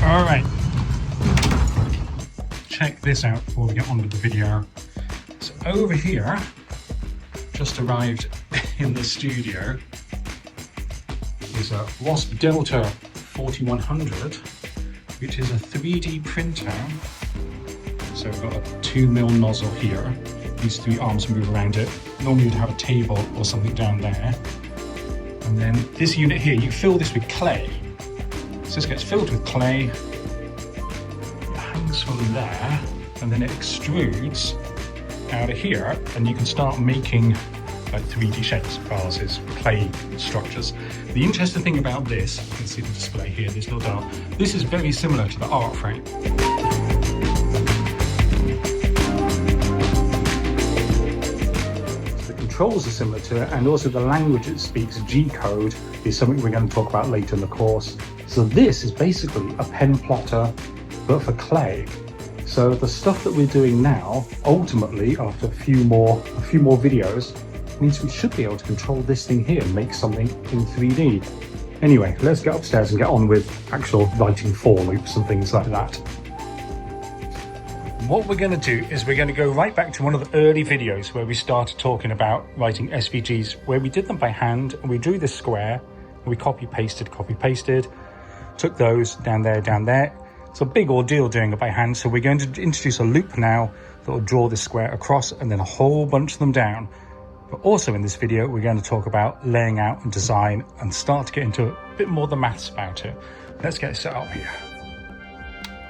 All right, check this out before we get on with the video. So over here, just arrived in the studio, is a Wasp Delta 4100, which is a 3D printer. So we've got a 2mm nozzle here. These three arms move around it. Normally you'd have a table or something down there. And then this unit here, you fill this with clay. So this gets filled with clay, it hangs from there, and then it extrudes out of here, and you can start making like 3D shapes, vases, clay structures. The interesting thing about this, you can see the display here, this little dial, this is very similar to the art frame. Controls are similar to it, and also the language it speaks, G code, is something we're going to talk about later in the course. So this is basically a pen plotter, but for clay. So the stuff that we're doing now, ultimately, after a few more videos, means we should be able to control this thing here and make something in 3D. Anyway, let's get upstairs and get on with actual writing for loops and things like that. What we're going to do is we're going to go right back to one of the early videos where we started talking about writing SVGs, where we did them by hand, and we drew this square, and we copy pasted, took those down there. It's a big ordeal doing it by hand, so we're going to introduce a loop now that will draw this square across and then a whole bunch of them down. But also in this video, we're going to talk about laying out and design and start to get into a bit more of the maths about it. Let's get set up here.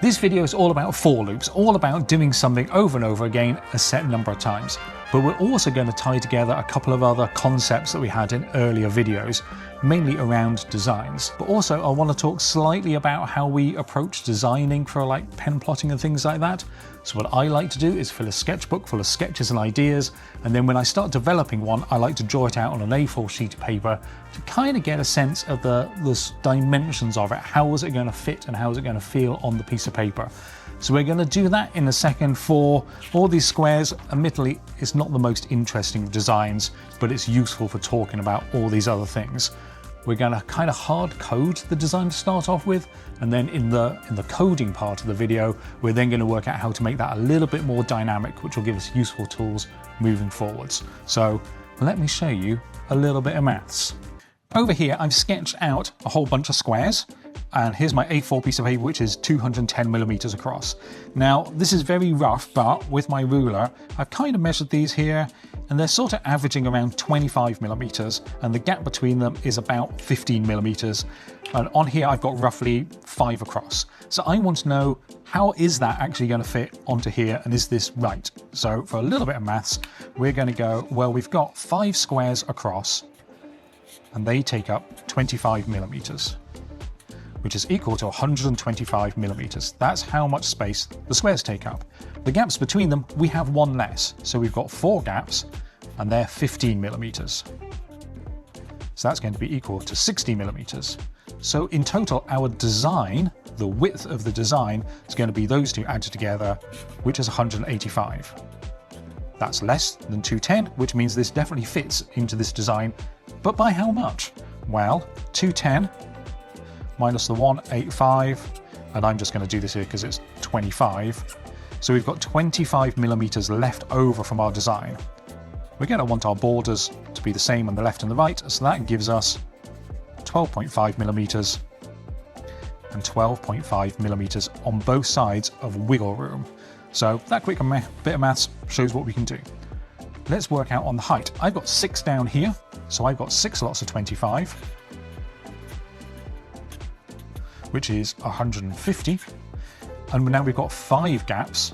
This video is all about for loops, all about doing something over and over again a set number of times. But we're also going to tie together a couple of other concepts that we had in earlier videos, mainly around designs. But also I want to talk slightly about how we approach designing for like pen plotting and things like that. So what I like to do is fill a sketchbook full of sketches and ideas, and then when I start developing one, I like to draw it out on an A4 sheet of paper to kind of get a sense of the dimensions of it. How is it going to fit and how is it going to feel on the piece of paper? So we're going to do that in a second for all these squares. Admittedly, it's not the most interesting of designs, but it's useful for talking about all these other things. We're going to kind of hard code the design to start off with, and then in the coding part of the video, we're then going to work out how to make that a little bit more dynamic, which will give us useful tools moving forwards. So let me show you a little bit of maths. Over here, I've sketched out a whole bunch of squares. And here's my A4 piece of paper, which is 210mm across. Now, this is very rough, but with my ruler, I've kind of measured these here, and they're sort of averaging around 25mm, and the gap between them is about 15mm. And on here, I've got roughly 5 across. So I want to know, how is that actually going to fit onto here, and is this right? So for a little bit of maths, we're going to go, well, we've got 5 squares across, and they take up 25mm. Which is equal to 125mm. That's how much space the squares take up. The gaps between them, we have one less. So we've got 4 gaps, and they're 15mm. So that's going to be equal to 60mm. So in total, our design, the width of the design, is going to be those two added together, which is 185. That's less than 210, which means this definitely fits into this design. But by how much? Well, 210 minus the 185, and I'm just going to do this here because it's 25. So we've got 25mm left over from our design. We're going to want our borders to be the same on the left and the right, so that gives us 12.5mm and 12.5mm on both sides of wiggle room. So that quick bit of maths shows what we can do. Let's work out on the height. I've got 6 down here, so I've got 6 lots of 25. Which is 150, and now we've got 5 gaps,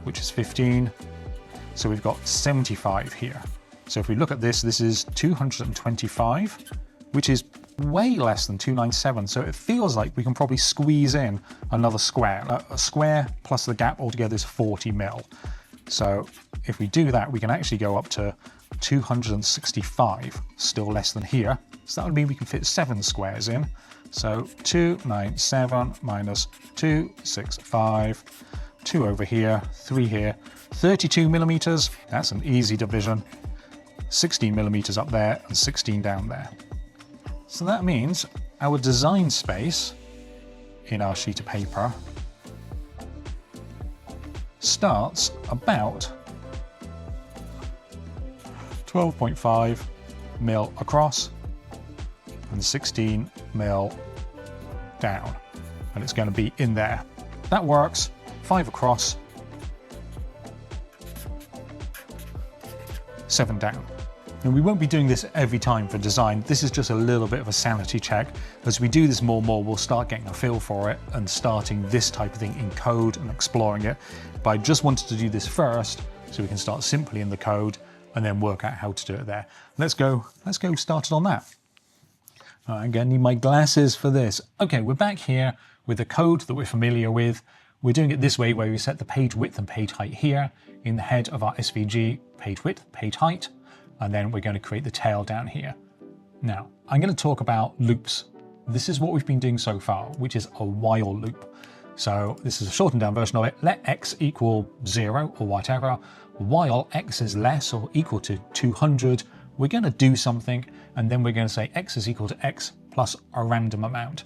which is 15, so we've got 75 here. So if we look at this, this is 225, which is way less than 297, so it feels like we can probably squeeze in another square. A square plus the gap altogether is 40mm. So if we do that, we can actually go up to 265, still less than here. So that would mean we can fit 7 squares in. So 297 minus 265, 2 over here, 3 here, 32mm, that's an easy division, 16mm up there and 16 down there. So that means our design space in our sheet of paper starts about 12.5 mil across and 16 mil down, and it's going to be in there. That works. 5 across, 7 down. And we won't be doing this every time for design. This is just a little bit of a sanity check. As we do this more and more, we'll start getting a feel for it and starting this type of thing in code and exploring it. But I just wanted to do this first so we can start simply in the code and then work out how to do it there. Let's go started on that. I'm going to need my glasses for this. Okay, we're back here with the code that we're familiar with. We're doing it this way, where we set the page width and page height here in the head of our SVG, page width, page height, and then we're going to create the tail down here. Now, I'm going to talk about loops. This is what we've been doing so far, which is a while loop. So this is a shortened down version of it. Let x equal 0 or whatever. While x is less or equal to 200, we're going to do something, and then we're going to say x is equal to x plus a random amount.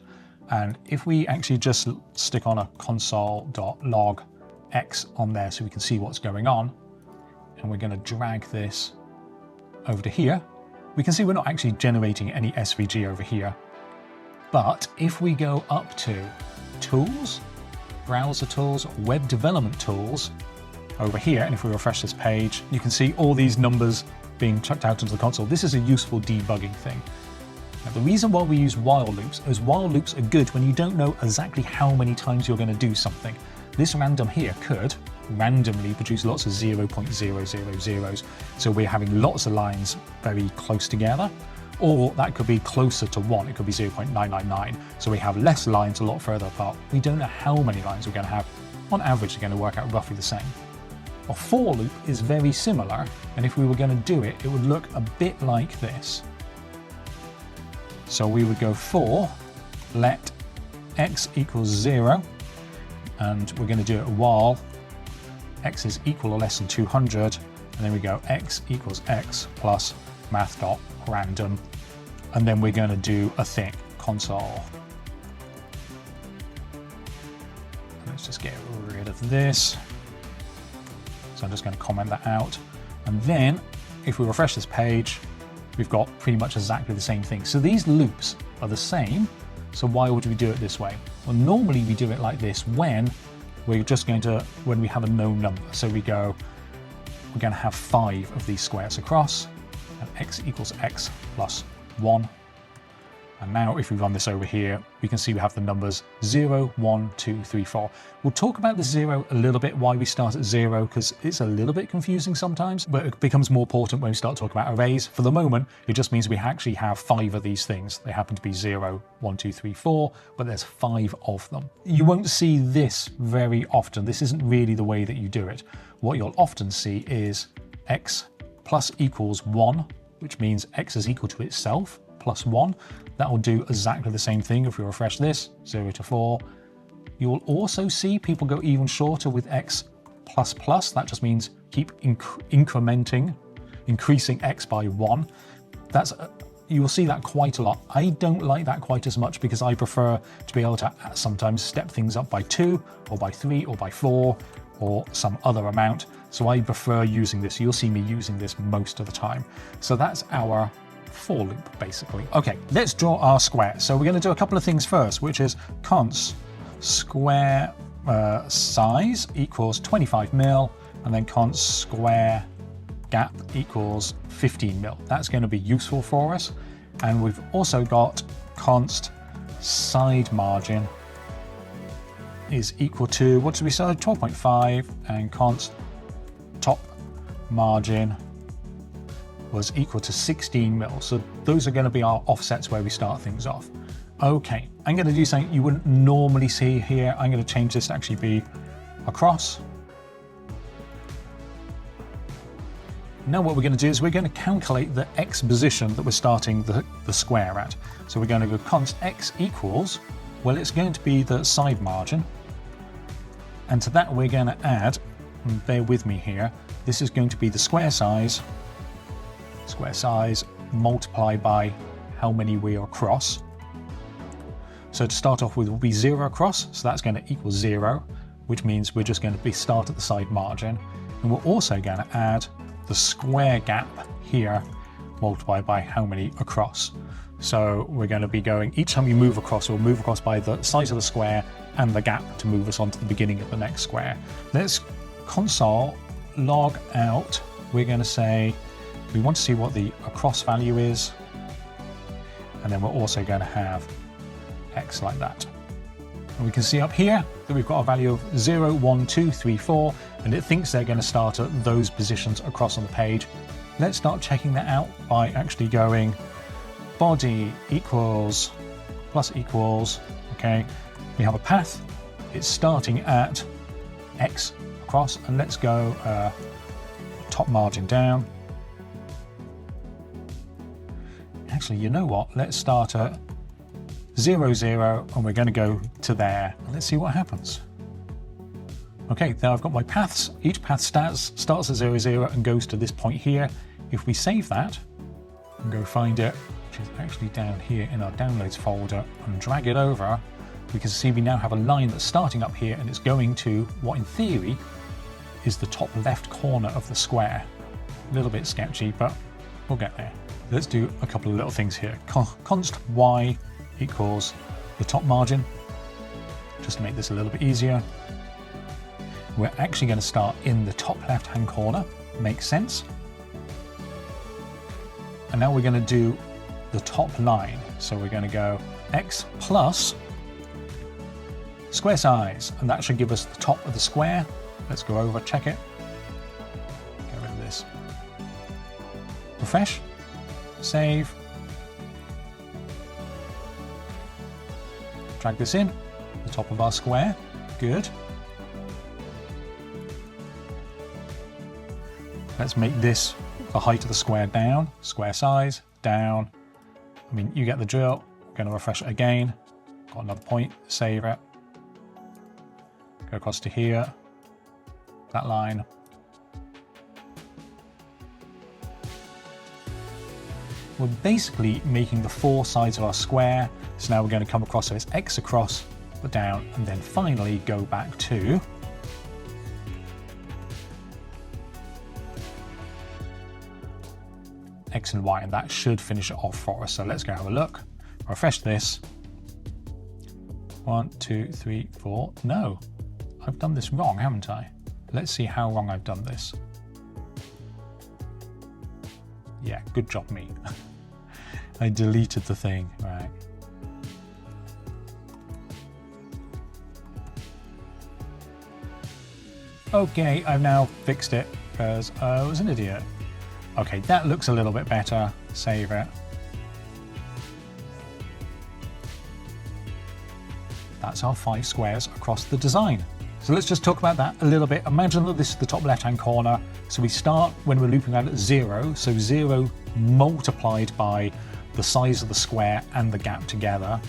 And if we actually just stick on a console.log x on there so we can see what's going on, and we're going to drag this over to here, we can see we're not actually generating any SVG over here. But if we go up to Tools, Browser Tools, Web Development Tools, over here, and if we refresh this page, you can see all these numbers being chucked out into the console. This is a useful debugging thing. Now, the reason why we use while loops is while loops are good when you don't know exactly how many times you're going to do something. This random here could randomly produce lots of 0.000s, so we're having lots of lines very close together, or that could be closer to 1, it could be 0.999, so we have less lines a lot further apart. We don't know how many lines we're going to have. On average, they're going to work out roughly the same. A for loop is very similar, and if we were going to do it, it would look a bit like this. So we would go for let x equals 0, and we're going to do it while x is equal or less than 200, and then we go x equals x plus math.random, and then we're going to do a thing, console. Let's just get rid of this. So I'm just going to comment that out. And then if we refresh this page, we've got pretty much exactly the same thing. So these loops are the same. So why would we do it this way? Well, normally we do it like this when we're just going to, when we have a known number. So we're going to have 5 of these squares across, and x equals x plus 1. And now if we run this over here, we can see we have the numbers 0, 1, 2, 3, 4. We'll talk about the 0 a little bit, why we start at 0, because it's a little bit confusing sometimes, but it becomes more important when we start talking about arrays. For the moment, it just means we actually have 5 of these things. They happen to be 0, 1, 2, 3, 4, but there's 5 of them. You won't see this very often. This isn't really the way that you do it. What you'll often see is x plus equals 1, which means x is equal to itself plus 1. That will do exactly the same thing if we refresh this, 0 to 4. You will also see people go even shorter with x plus plus. That just means keep increasing x by 1. You will see that quite a lot. I don't like that quite as much because I prefer to be able to sometimes step things up by 2 or by 3 or by 4 or some other amount. So I prefer using this. You'll see me using this most of the time. So that's our for loop, basically. Okay, let's draw our square. So we're going to do a couple of things first, which is const square size equals 25 mil, and then const square gap equals 15 mil. That's going to be useful for us. And we've also got const side margin is equal to, what did we say, 12.5, and const top margin was equal to 16 mil. So those are going to be our offsets where we start things off. Okay, I'm going to do something you wouldn't normally see here. I'm going to change this to actually be across. Now what we're going to do is we're going to calculate the x position that we're starting the square at. So we're going to go const x equals, well, it's going to be the side margin. And to that we're going to add, and bear with me here, this is going to be the square size multiplied by how many we are across. So to start off with will be 0 across, so that's going to equal 0, which means we're just going to start at the side margin. And we're also going to add the square gap here multiplied by how many across. So we're going to be going, each time you move across, we'll move across by the size of the square and the gap to move us on to the beginning of the next square. Let's console log out. We're going to say we want to see what the across value is, and then we're also going to have x like that. And we can see up here that we've got a value of 0, 1, 2, 3, 4, and it thinks they're going to start at those positions across on the page. Let's start checking that out by actually going body equals plus equals, okay, we have a path, it's starting at x across, and let's go top margin down. Actually, you know what, let's start at 0, 0, and we're going to go to there. Let's see what happens. Okay, now I've got my paths. Each path starts at 0, 0 and goes to this point here. If we save that and go find it, which is actually down here in our downloads folder, and drag it over, we can see we now have a line that's starting up here and it's going to what in theory is the top left corner of the square. A little bit sketchy, but we'll get there. Let's do a couple of little things here. Const y equals the top margin, just to make this a little bit easier. We're actually going to start in the top left hand corner, makes sense. And now we're going to do the top line, so we're going to go x plus square size, and that should give us the top of the square. Let's go over, check it, get rid of this, refresh, save, drag this in, the top of our square, good. Let's make this the height of the square down, square size, down. I mean, you get the drill. I'm going to refresh it again. Got another point, save it. Go across to here, that line. We're basically making the 4 sides of our square. So now we're going to come across, so it's x across, but down, and then finally go back to x and y, and that should finish it off for us. So let's go have a look. Refresh this. 1, 2, 3, 4. No, I've done this wrong, haven't I? Let's see how wrong I've done this. Yeah, good job me. I deleted the thing, right. Okay, I've now fixed it because I was an idiot. Okay, that looks a little bit better. Save it. That's our 5 squares across the design. So let's just talk about that a little bit. Imagine that this is the top left-hand corner. So we start when we're looping out at 0. So 0 multiplied by the size of the square and the gap together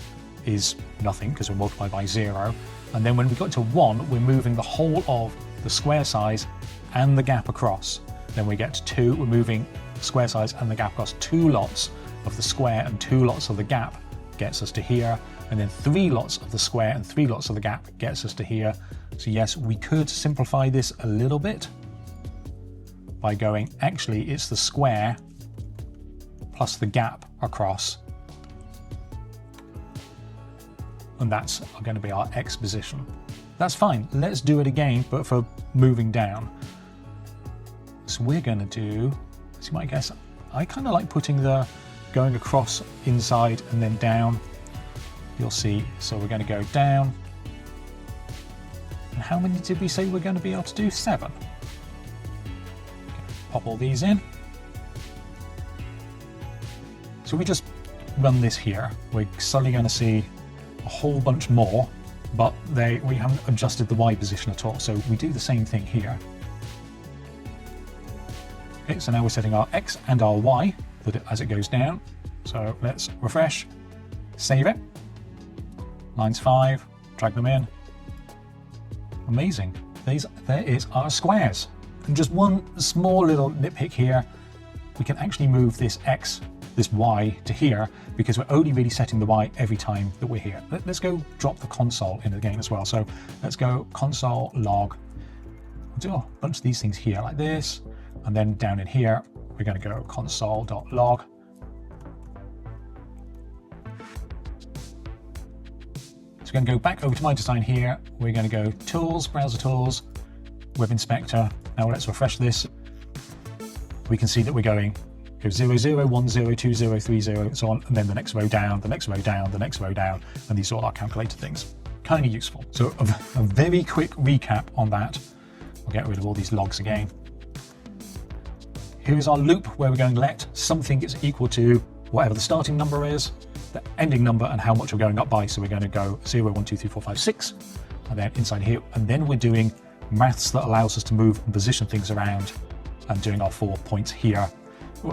is nothing because we're multiplied by 0. And then when we got to 1, we're moving the whole of the square size and the gap across. Then we get to 2, we're moving square size and the gap across. 2 lots of the square and 2 lots of the gap gets us to here. And then 3 lots of the square and 3 lots of the gap gets us to here. So yes, we could simplify this a little bit by going, actually it's the square plus the gap across. And that's going to be our x position. That's fine, let's do it again, but for moving down. So we're going to do, as you might guess, I kind of like putting the going across inside and then down. You'll see, so we're going to go down. And how many did we say we're going to be able to do? 7. Pop all these in. So we just run this here. We're suddenly going to see a whole bunch more, but we haven't adjusted the Y position at all. So we do the same thing here. Okay, so now we're setting our X and our Y as it goes down. So let's refresh, save it. Lines 5, drag them in. Amazing. There is our squares. And just one small little nitpick here. We can actually move this X this Y to here because we're only really setting the Y every time that we're here. Let's go drop the console into the game as well. So let's go console log. We'll do a bunch of these things here like this. And then down in here, we're going to go console.log. So we're going to go back over to my design here. We're going to go Tools, Browser Tools, Web Inspector. Now let's refresh this. We can see that we're going 0, 0, 1, 0, 2, 0, 3, 0, and so on, and then the next row down, the next row down, the next row down, and these are all our calculated things. Kind of useful. So a very quick recap on that. We'll get rid of all these logs again. Here's our loop where we're going to let something is equal to whatever the starting number is, the ending number, and how much we're going up by. So we're going to go 0, 1, 2, 3, 4, 5, 6, and then inside here, and then we're doing maths that allows us to move and position things around and doing our 4 points here.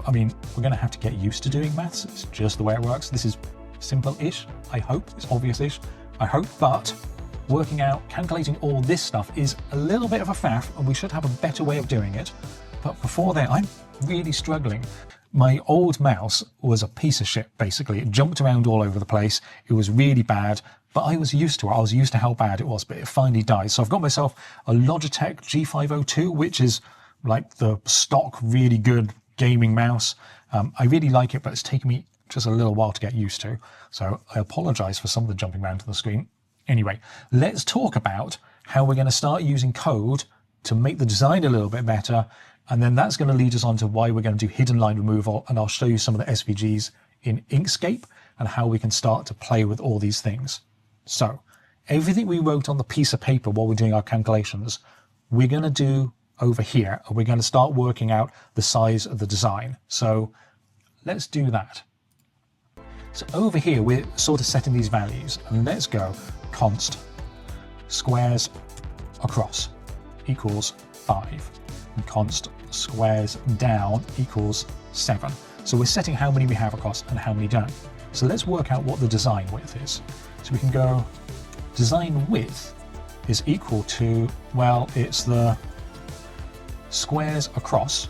I mean, we're going to have to get used to doing maths. It's just the way it works. This is simple-ish, I hope. It's obvious-ish, I hope, but working out, calculating all this stuff is a little bit of a faff, and we should have a better way of doing it. But before then, I'm really struggling. My old mouse was a piece of shit, basically. It jumped around all over the place. It was really bad, but I was used to it. I was used to how bad it was, but it finally died. So I've got myself a Logitech G502, which is like the stock, really good gaming mouse. I really like it, but it's taken me just a little while to get used to. So I apologize for some of the jumping around to the screen. Anyway, let's talk about how we're going to start using code to make the design a little bit better. And then that's going to lead us on to why we're going to do hidden line removal. And I'll show you some of the SVGs in Inkscape and how we can start to play with all these things. So everything we wrote on the piece of paper while we're doing our calculations, we're going to do over here, and we're going to start working out the size of the design. So let's do that. So over here, we're sort of setting these values, and let's go const squares across equals 5, and const squares down equals 7. So we're setting how many we have across and how many don't. So let's work out what the design width is. So we can go design width is equal to, well, it's the squares across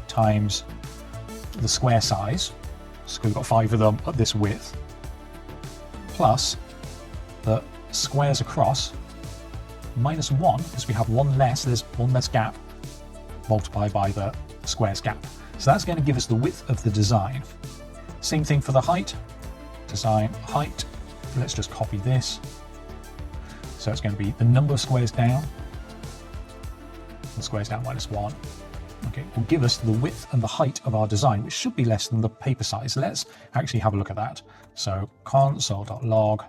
times the square size, so we've got 5 of them at this width, plus the squares across minus 1, because we have one less, there's one less gap, multiplied by the squares gap. So that's going to give us the width of the design. Same thing for the height, design height. Let's just copy this. So it's going to be the number of squares down, squares down minus 1. Okay, will give us the width and the height of our design, which should be less than the paper size. Let's actually have a look at that. So console.log,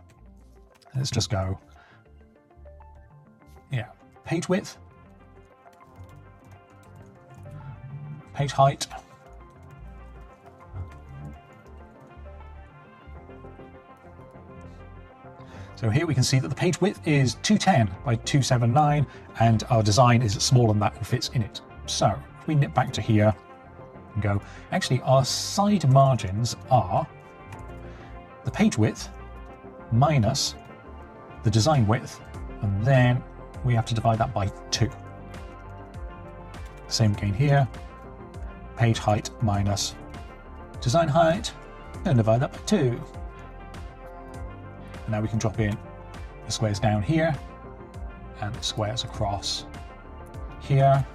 let's just go, yeah, page width, page height, so here we can see that the page width is 210 by 279, and our design is smaller than that and fits in it. So if we nip back to here and go, actually our side margins are the page width minus the design width, and then we have to divide that by 2. Same again here, page height minus design height, and divide that by 2. Now we can drop in the squares down here and the squares across here.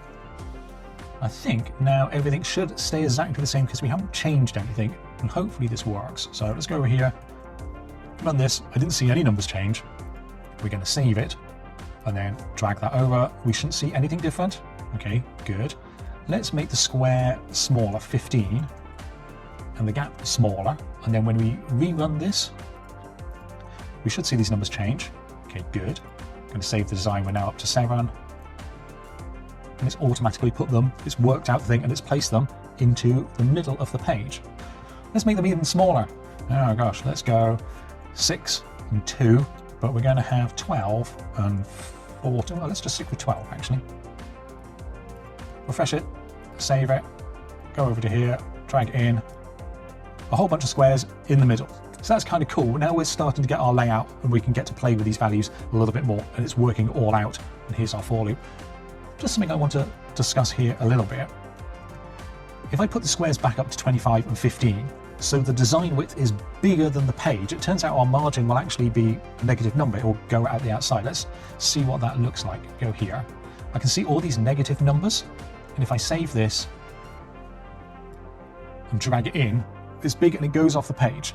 I think now everything should stay exactly the same because we haven't changed anything, and hopefully this works. So let's go over here, run this. I didn't see any numbers change. We're going to save it and then drag that over. We shouldn't see anything different. Okay, good. Let's make the square smaller, 15, and the gap smaller. And then when we rerun this, we should see these numbers change. Okay, good. I'm going to save the design. We're now up to 7. And it's automatically put them, it's worked out the thing, and it's placed them into the middle of the page. Let's make them even smaller. Oh gosh, let's go 6 and 2, but we're going to have 12 and 14. Well, let's just stick with 12 actually. Refresh it, save it, go over to here, drag in a whole bunch of squares in the middle. So that's kind of cool. Now we're starting to get our layout and we can get to play with these values a little bit more, and it's working all out. And here's our for loop. Just something I want to discuss here a little bit. If I put the squares back up to 25 and 15, So the design width is bigger than the page. It turns out our margin will actually be a negative number. It will go out the outside. Let's see what that looks like. Go here. I can see all these negative numbers. And if I save this and drag it in, it's big and it goes off the page.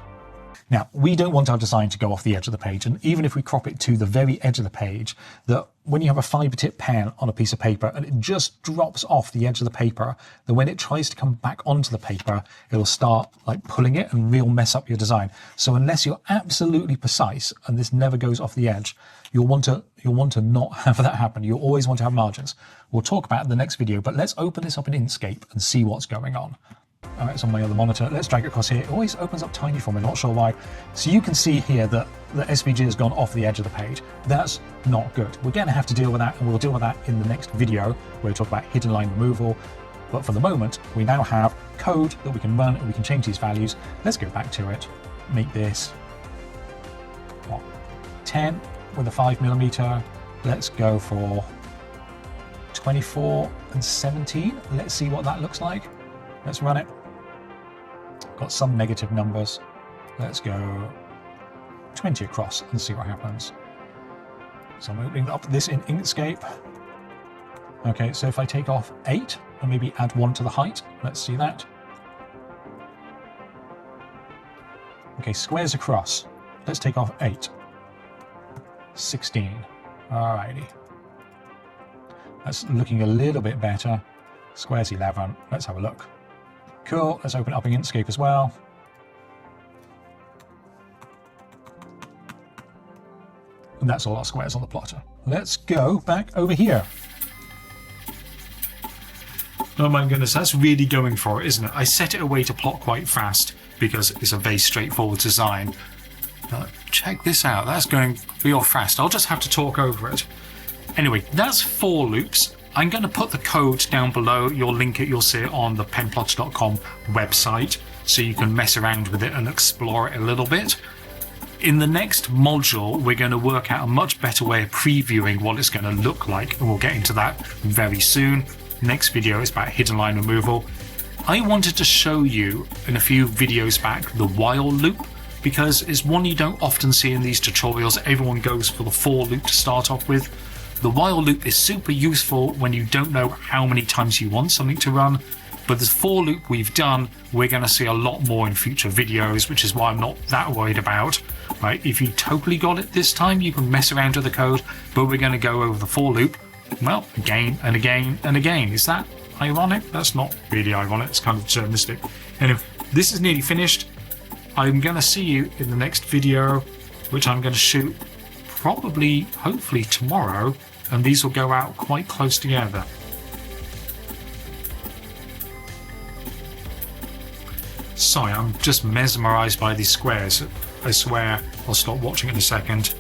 Now, we don't want our design to go off the edge of the page, and even if we crop it to the very edge of the page, that when you have a fiber tip pen on a piece of paper and it just drops off the edge of the paper, then when it tries to come back onto the paper, it'll start like pulling it and really mess up your design. So unless you're absolutely precise and this never goes off the edge, you'll want to not have that happen. You'll always want to have margins. We'll talk about it in the next video, but let's open this up in Inkscape and see what's going on. All right, it's on my other monitor. Let's drag it across here. It always opens up tiny for me, not sure why. So you can see here that the SVG has gone off the edge of the page. That's not good. We're going to have to deal with that, and we'll deal with that in the next video where we talk about hidden line removal. But for the moment, we now have code that we can run and we can change these values. Let's go back to it. Make this, what, 10 with a 5mm. Let's go for 24 and 17. Let's see what that looks like. Let's run it. Got some negative numbers. Let's go 20 across and see what happens. So I'm opening up this in Inkscape. Okay, so if I take off 8 and maybe add 1 to the height, let's see that. Okay, squares across. Let's take off 8. 16. Alrighty. That's looking a little bit better. Squares 11. Let's have a look. Cool, let's open it up in Inkscape as well. And that's all our squares on the plotter. Let's go back over here. Oh my goodness, that's really going for it, isn't it? I set it away to plot quite fast because it's a very straightforward design. But check this out, that's going real fast. I'll just have to talk over it. Anyway, that's 4 loops. I'm going to put the code down below. You'll link it, you'll see it on the penplotter.com website, so you can mess around with it and explore it a little bit. In the next module, we're going to work out a much better way of previewing what it's going to look like, and we'll get into that very soon. Next video is about hidden line removal. I wanted to show you in a few videos back the while loop, because it's one you don't often see in these tutorials. Everyone goes for the for loop to start off with. The while loop is super useful when you don't know how many times you want something to run, but the for loop we've done, we're going to see a lot more in future videos, which is why I'm not that worried about. Right? If you totally got it this time, you can mess around with the code, but we're going to go over the for loop, well, again and again and again. Is that ironic? That's not really ironic, it's kind of deterministic. And if this is nearly finished, I'm going to see you in the next video, which I'm going to shoot probably, hopefully tomorrow, and these will go out quite close together. Sorry, I'm just mesmerized by these squares. I swear I'll stop watching in a second.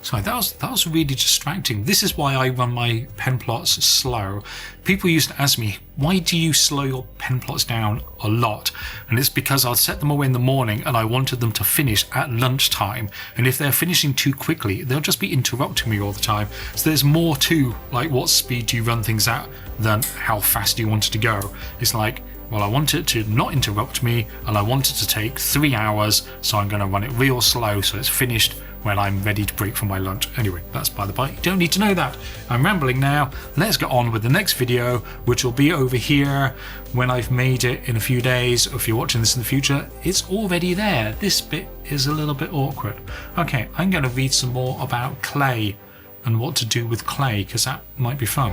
Sorry, that was really distracting. This is why I run my pen plots slow. People used to ask me, why do you slow your pen plots down a lot? And it's because I'd set them away in the morning and I wanted them to finish at lunchtime. And if they're finishing too quickly, they'll just be interrupting me all the time. So there's more to like what speed do you run things at than how fast do you want it to go. It's like, well, I want it to not interrupt me and I want it to take 3 hours, so I'm going to run it real slow so it's finished when I'm ready to break for my lunch. Anyway, that's by the by. You don't need to know that. I'm rambling now. Let's get on with the next video, which will be over here when I've made it in a few days. If you're watching this in the future, it's already there. This bit is a little bit awkward. Okay, I'm going to read some more about clay and what to do with clay, because that might be fun.